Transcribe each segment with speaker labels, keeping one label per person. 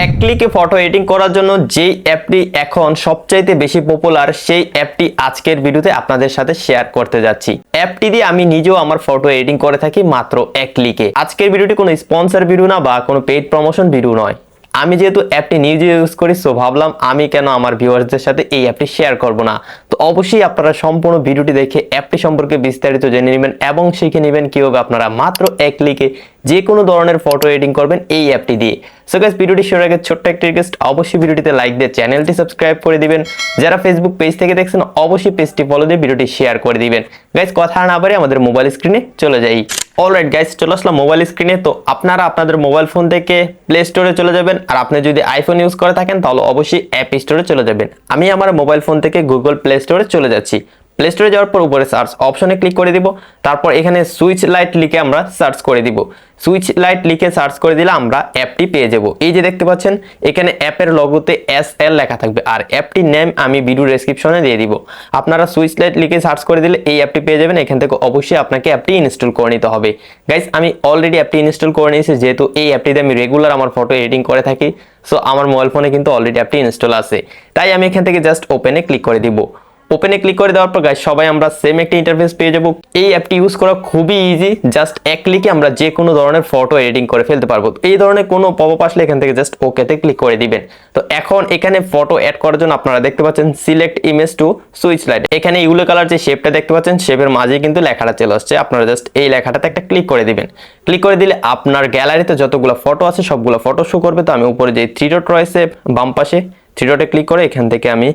Speaker 1: এক ক্লিকে photo editing করার জন্য যেই অ্যাপটি এখন সবচাইতে বেশি পপুলার সেই অ্যাপটি আজকের ভিডিওতে আপনাদের সাথে শেয়ার করতে যাচ্ছি। অ্যাপটি দিয়ে আমি নিজেও আমার ফটো এডিটিং করে থাকি মাত্র এক ক্লিকে। আজকের ভিডিওটি কোনো স্পন্সর ভিডিও না বা কোনো পেইড প্রমোশন ভিডিও নয়। আমি যেহেতু অ্যাপটি নিজে ইউজ করি সো ভাবলাম আমি কেন আমার ভিউয়ার্সদের সাথে এই অ্যাপটি শেয়ার করব না। তো অবশ্যই আপনারা সম্পূর্ণ ভিডিওটি দেখে অ্যাপটি সম্পর্কে বিস্তারিত জেনে নেবেন এবং শিখে নেবেন কিভাবে আপনারা মাত্র এক ক্লিকে যে কোনো ধরনের ফটো এডিটিং করবেন এই অ্যাপটি দিয়ে। সো গাইস, ভিডিওটি শুরুর আগে ছোট্ট একটা রিকোয়েস্ট, অবশ্যই ভিডিওটিতে লাইক দিয়ে চ্যানেলটি সাবস্ক্রাইব করে দিবেন। যারা ফেসবুক পেজ থেকে দেখছেন অবশ্যই পেজটি ফলো দিয়ে ভিডিওটি শেয়ার করে দিবেন। গাইস, কথা না বাড়িয়ে আমাদের মোবাইল স্ক্রিনে চলে যাই। অলরাইট গাইস, চলে আসলাম মোবাইল স্ক্রিনে। তো আপনারা আপনাদের মোবাইল ফোন থেকে প্লে স্টোরে চলে যাবেন, আর আপনি যদি আইফোন ইউজ করে থাকেন তাহলে অবশ্যই অ্যাপ স্টোরে চলে যাবেন। আমি আমার মোবাইল ফোন থেকে গুগল প্লে স্টোরে চলে যাচ্ছি। প্লে স্টোরে যাওয়ার পর উপরে সার্চ অপশনে ক্লিক করে দিব। তারপর এখানে সুইচ লাইট লিখে আমরা সার্চ করে দিব। সুইচ লাইট লিখে সার্চ করে দিলে আমরা অ্যাপটি পেয়ে যাব। এই যে দেখতে পাচ্ছেন এখানে অ্যাপের লোগোতে SL লেখা থাকবে, আর অ্যাপটির নেম আমি ভিডিও ডেসক্রিপশনে দিয়ে দিব। আপনারা সুইচ লাইট লিখে সার্চ করে দিলে এই অ্যাপটি পেয়ে যাবেন। এখান থেকে অবশ্যই আপনাকে অ্যাপটি ইনস্টল করে নিতে হবে। গাইস, আমি অলরেডি অ্যাপটি ইনস্টল করে নিয়েছি, যেহেতু এই অ্যাপটিতে আমি রেগুলার আমার ফটো এডিটিং করে থাকি। সো আমার মোবাইল ফোনে কিন্তু অলরেডি অ্যাপটি ইনস্টল আছে, তাই আমি এখান থেকে জাস্ট ওপেনে ক্লিক করে দিব। ওপেনে ক্লিক করে দেওয়ার পর গাইস সবাই আমরা সেম একটা ইন্টারফেস পেয়ে যাব। এই অ্যাপটি ইউজ করা খুবই ইজি, জাস্ট এক ক্লিকে আমরা যে কোনো ধরনের ফটো এডিটিং করে ফেলতে পারবো। এই ধরনের কোনো পপআপ আসলে এখান থেকে জাস্ট ওকেতে ক্লিক করে দিবেন। তো এখন এখানে ফটো অ্যাড করার জন্য আপনারা দেখতে পাচ্ছেন select image to switch light. এখানে ইউলো কালার যে শেপটা দেখতে পাচ্ছেন শেপের মাঝে কিন্তু লেখাটা চলে আসছে। আপনারা জাস্ট এই লেখাটাতে একটা ক্লিক করে দিবেন। ক্লিক করে দিলে আপনার গ্যালারিতে যতগুলো ফটো আছে সবগুলো ফটো শো করবে। তো আমি উপরে যে থ্রি ডট রয়েছে বাম পাশে থ্রি ডটে ক্লিক করে এখান থেকে আমি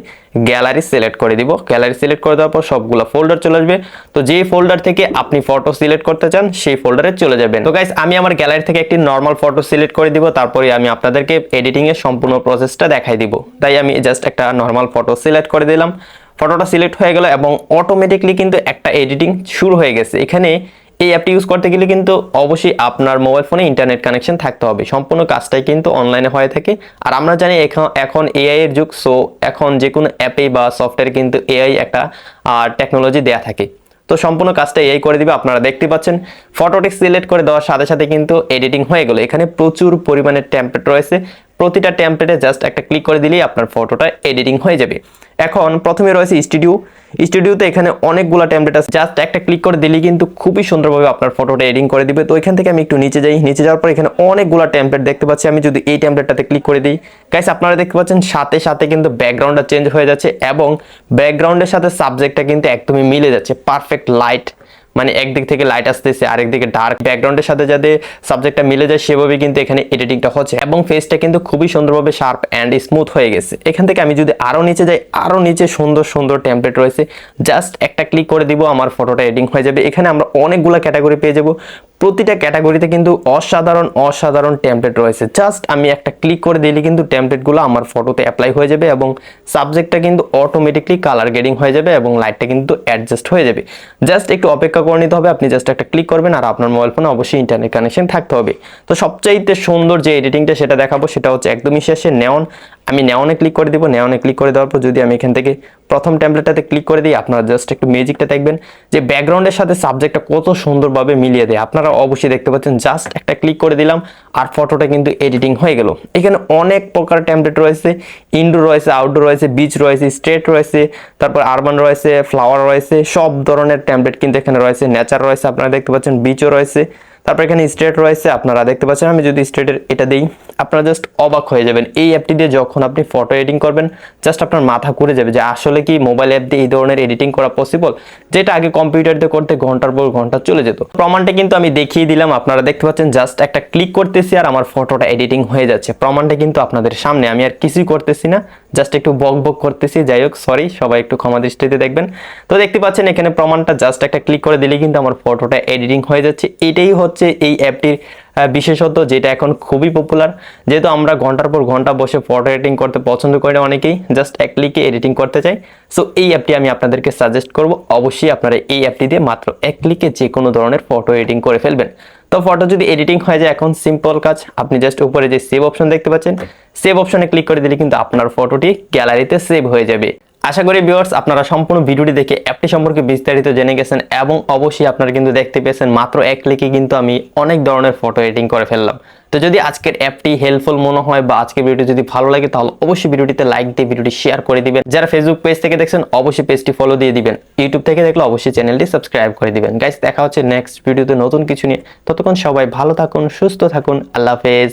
Speaker 1: গ্যালারি সিলেক্ট করে দিব। গ্যালারি সিলেক্ট করে দেওয়ার পর সবগুলো ফোল্ডার চলে আসবে। তো যে ফোল্ডার থেকে আপনি ফটো সিলেক্ট করতে চান সেই ফোল্ডারে চলে যাবেন। তো গাইস, আমি আমার গ্যালারি থেকে একটি নর্মাল ফটো সিলেক্ট করে দিব। তারপরে আমি আপনাদেরকে এডিটিং এর সম্পূর্ণ প্রসেসটা দেখাই দিব। তাই আমি জাস্ট একটা নর্মাল ফটো সিলেক্ট করে দিলাম। ফটোটা সিলেক্ট হয়ে গেল এবং অটোমেটিকলি কিন্তু একটা এডিটিং শুরু হয়ে গেছে। এখানে এই অ্যাপটি ইউজ করতে গেলে কিন্তু অবশ্যই আপনার মোবাইল ফোনে ইন্টারনেট কানেকশন থাকতে হবে। সম্পূর্ণ কাজটাই কিন্তু অনলাইনে হয়ে থাকে। আর আমরা জানি এখন এআই এর যুগ। সো এখন যে কোনো অ্যাপে বা সফটওয়্যারে কিন্তু এআই একটা টেকনোলজি দেয়া থাকে। তো সম্পূর্ণ কাজটা এআই করে দিবে। আপনারা দেখতে পাচ্ছেন ফটোটি সিলেক্ট করে দেওয়ার সাথে সাথে কিন্তু এডিটিং হয়ে গেল। এখানে প্রচুর পরিমাণে টেমপ্লেট রয়েছে। প্রতিটা টেমপ্লেটে জাস্ট একটা ক্লিক করে দিলেই আপনার ফটোটা এডিটিং হয়ে যাবে। এখন প্রথমে রয়েছে স্টুডিওতে এখানে অনেকগুলো টেমপ্লেট আছে। জাস্ট একটা ক্লিক করে দিলেই কিন্তু খুবই সুন্দরভাবে আপনার ফটোটা এডিটিং করে দিবে। তো এখান থেকে আমি একটু নিচে যাই। নিচে যাওয়ার পর এখানে অনেকগুলো টেমপ্লেট দেখতে পাচ্ছি। আমি যদি এই টেমপ্লেটটাতে ক্লিক করে দিই গাইস, আপনারা দেখতে পাচ্ছেন সাথে সাথে কিন্তু ব্যাকগ্রাউন্ডটা চেঞ্জ হয়ে যাচ্ছে এবং ব্যাকগ্রাউন্ডের সাথে সাবজেক্টটা কিন্তু একদমই মিলে যাচ্ছে। পারফেক্ট লাইট, মানে একদিক থেকে লাইট আসতেছে আরেক দিকে ডার্ক, ব্যাকগ্রাউন্ডের সাথে যাতে সাবজেক্টটা মিলে যায় সেভাবে কিন্তু এখানে এডিটিংটা হচ্ছে এবং ফেসটা কিন্তু খুবই সুন্দরভাবে শার্প অ্যান্ড স্মুথ হয়ে গেছে। এখান থেকে আমি যদি আরো নিচে যাই, আরো নিচে সুন্দর সুন্দর টেমপ্লেট রয়েছে। জাস্ট একটা ক্লিক করে দিব, আমার ফটোটা এডিটিং হয়ে যাবে। এখানে আমরা অনেকগুলো ক্যাটাগরি পেয়ে যাব। প্রতিটা ক্যাটাগরিতে কিন্তু অসাধারণ টেমপ্লেট রয়েছে। জাস্ট আমি একটা ক্লিক করে দিলে কিন্তু টেমপ্লেটগুলো আমার ফটোতে অ্যাপ্লাই হয়ে যাবে এবং সাবজেক্টটা কিন্তু অটোমেটিকলি কালার গ্রেডিং হয়ে যাবে এবং লাইটটা কিন্তু অ্যাডজাস্ট হয়ে যাবে। জাস্ট একটু অপেক্ষা করে নিতে হবে। আপনি জাস্ট একটা ক্লিক করবেন আর আপনার মোবাইল ফোনে অবশ্যই ইন্টারনেট কানেকশন থাকতে হবে। তো সবচাইতে সুন্দর যে এডিটিংটা সেটা দেখাবো, সেটা হচ্ছে একদমই শেষে নেওন। আমি নেওনে ক্লিক করে দিব। নেওনে ক্লিক করে দেওয়ার পর যদি আমি এখান থেকে প্রথম টেমপ্লেটটাতে ক্লিক করে দিই, আপনারা জাস্ট একটু ম্যাজিকটা দেখবেন যে ব্যাকগ্রাউন্ডের সাথে সাবজেক্টটা কত সুন্দরভাবে মিলিয়ে দেয়। আপনারা অবশ্যই দেখতে পাচ্ছেন। জাস্ট একটা ক্লিক করে দিলাম আর ফটোটা কিন্তু এডিটিং হয়ে গেল। এখানে অনেক প্রকার টেমপ্লেট রয়েছে। ইনডোর রয়েছে, আউটডোর রয়েছে, বিচ রয়েছে, স্ট্রেট রয়েছে, তারপর আরবান রয়েছে, ফ্লাওয়ার রয়েছে, সব ধরনের টেমপ্লেট কিন্তু এখানে রয়েছে। নেচার রয়েছে, আপনারা দেখতে পাচ্ছেন, বিচও রয়েছে, তারপর এখানে স্ট্রেট রয়েছে, আপনারা দেখতে পাচ্ছেন। আমি যদি স্ট্রেটের এটা দেই, আপনারা জাস্ট অবাক হয়ে যাবেন। এই অ্যাপটি দিয়ে যখন আপনি ফটো এডিটিং করবেন জাস্ট আপনার মাথা ঘুরে যাবে যে আসলে কি মোবাইল অ্যাপ দিয়ে এই ধরনের এডিটিং করা পসিবল, যেটা আগে কম্পিউটার দিয়ে করতে ঘন্টার পর ঘন্টা চলে যেত। প্রমাণটা কিন্তু আমি দেখিয়ে দিলাম। আপনারা দেখতে পাচ্ছেন জাস্ট একটা ক্লিক করতেছি আর আমার ফটোটা এডিটিং হয়ে যাচ্ছে। প্রমাণটা কিন্তু আপনাদের সামনে। আমি আর কিছুই করতেছি না, জাস্ট একটু বক করতেছি। যাই হোক, সরি, সবাই একটু ক্ষমা দৃষ্টিতে দেখবেন। তো দেখতে পাচ্ছেন এখানে প্রমাণটা। জাস্ট একটা ক্লিক করে দিলে কিন্তু আমার ফটোটা এডিটিং হয়ে যাচ্ছে। এটাই হচ্ছে এই অ্যাপটির বিশেষত, যেটা এখন খুবই পপুলার। যেহেতু আমরা ঘন্টার পর ঘন্টা বসে ফটো এডিটিং করতে পছন্দ করি না অনেকেই, জাস্ট এক ক্লিকে এডিটিং করতে চাই। সো এই অ্যাপটি আমি আপনাদেরকে সাজেস্ট করব। অবশ্যই আপনারা এই অ্যাপটি দিয়ে মাত্র এক ক্লিকে যে কোনো ধরনের ফটো এডিটিং করে ফেলবেন। তো ফটো যদি এডিটিং হয়ে যায়, এখন সিম্পল কাজ, আপনি জাস্ট উপরে যে সেভ অপশন দেখতে পাচ্ছেন, সেভ অপশনে ক্লিক করে দিলে কিন্তু আপনার ফটোটি গ্যালারিতে সেভ হয়ে যাবে। আশা করি ভিউয়ার্স আপনারা সম্পূর্ণ ভিডিওটি দেখে অ্যাপটি সম্পর্কে বিস্তারিত জেনে গেছেন এবং অবশ্যই আপনারা কিন্তু দেখতে পেয়েছেন মাত্র এক ক্লিকে কিন্তু আমি অনেক ধরনের ফটো এডিটিং করে ফেললাম। তো যদি আজকের অ্যাপটি হেল্পফুল মনে হয় বা আজকের ভিডিওটি যদি ভালো লাগে তাহলে অবশ্যই ভিডিওটিতে লাইক দিয়ে ভিডিওটি শেয়ার করে দিবেন। যারা ফেসবুক পেজ থেকে দেখছেন অবশ্যই পেজটি ফলো দিয়ে দিবেন। ইউটিউব থেকে দেখলে অবশ্যই চ্যানেলটি সাবস্ক্রাইব করে দিবেন। গাইস দেখা হচ্ছে নেক্সট ভিডিওতে নতুন কিছু নিয়ে। ততক্ষণ সবাই ভালো থাকুন, সুস্থ থাকুন। আল্লাহ হাফেজ।